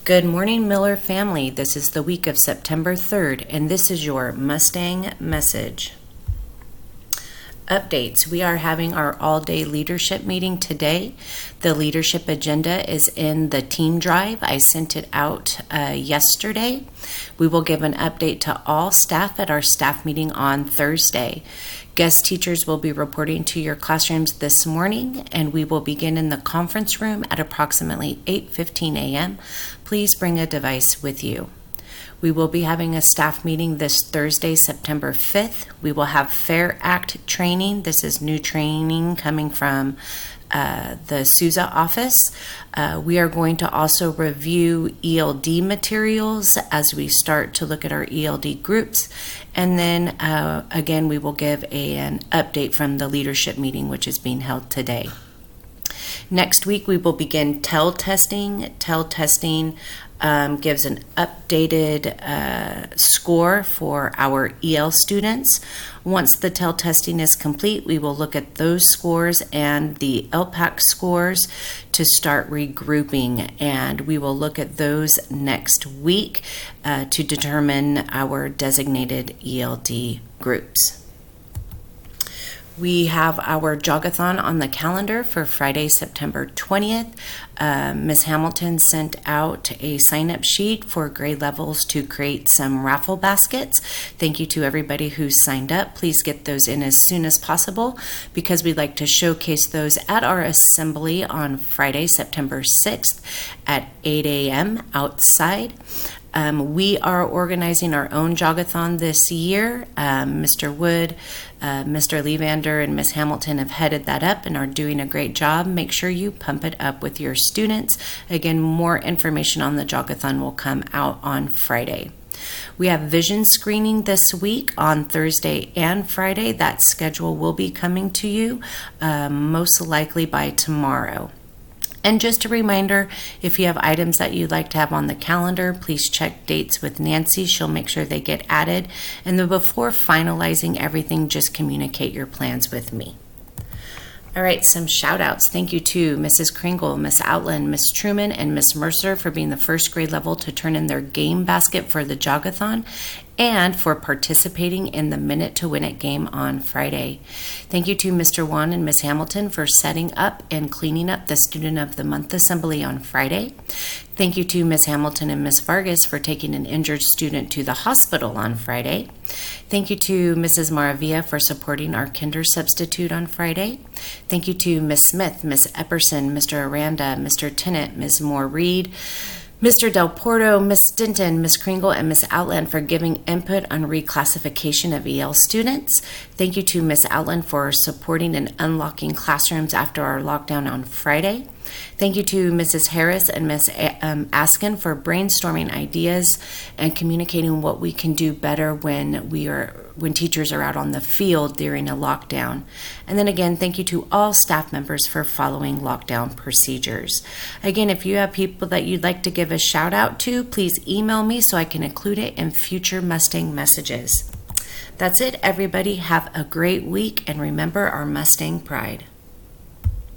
Good morning, Miller family. This is the week of September 3rd, and this is your Mustang Message. Updates. We are having our all-day leadership meeting today. The leadership agenda is in the team drive. I sent it out yesterday. We will give an update to all staff at our staff meeting on Thursday. Guest teachers will be reporting to your classrooms this morning, and we will begin in the conference room at approximately 8:15 a.m. Please bring a device with you. We will be having a staff meeting this Thursday, September 5th. We will have Fair Act training. This is new training coming from the Sousa office. We are going to also review ELD materials as we start to look at our ELD groups. And then again, we will give an update from the leadership meeting, which is being held today. Next week, we will begin TEL testing. TEL testing gives an updated score for our EL students. Once the TEL testing is complete, we will look at those scores and the LPAC scores to start regrouping, and we will look at those next week to determine our designated ELD groups. We have our jogathon on the calendar for Friday, September 20th. Ms. Hamilton sent out a sign-up sheet for grade levels to create some raffle baskets. Thank you to everybody who signed up. Please get those in as soon as possible because we'd like to showcase those at our assembly on Friday, September 6th at 8 a.m. outside. We are organizing our own jogathon this year. Mr. Wood, Mr. Levander, and Ms. Hamilton have headed that up and are doing a great job. Make sure you pump it up with your students. Again, more information on the jogathon will come out on Friday. We have vision screening this week on Thursday and Friday. That schedule will be coming to you most likely by tomorrow. And just a reminder, if you have items that you'd like to have on the calendar, please check dates with Nancy. She'll make sure they get added. And then before finalizing everything, just communicate your plans with me. All right, some shout outs. Thank you to Mrs. Kringle, Miss Outland, Miss Truman, and Miss Mercer for being the first grade level to turn in their game basket for the jogathon and for participating in the Minute to Win It game on Friday. Thank you to Mr. Wan and Miss Hamilton for setting up and cleaning up the Student of the Month Assembly on Friday. Thank you to Miss Hamilton and Miss Vargas for taking an injured student to the hospital on Friday. Thank you to Mrs. Maravilla for supporting our kinder substitute on Friday. Thank you to Miss Smith, Miss Epperson, Mr. Aranda, Mr. Tennant, Ms. Moore Reed, Mr. Del Porto, Miss Denton, Miss Kringle, and Miss Outland for giving input on reclassification of EL students. Thank you to Miss Outland for supporting and unlocking classrooms after our lockdown on Friday. Thank you to Mrs. Harris and Miss Askin for brainstorming ideas and communicating what we can do better when teachers are out on the field during a lockdown. And then again, thank you to all staff members for following lockdown procedures. Again, if you have people that you'd like to give a shout out to, please email me so I can include it in future Mustang messages. That's it, everybody. Have a great week and remember our Mustang pride.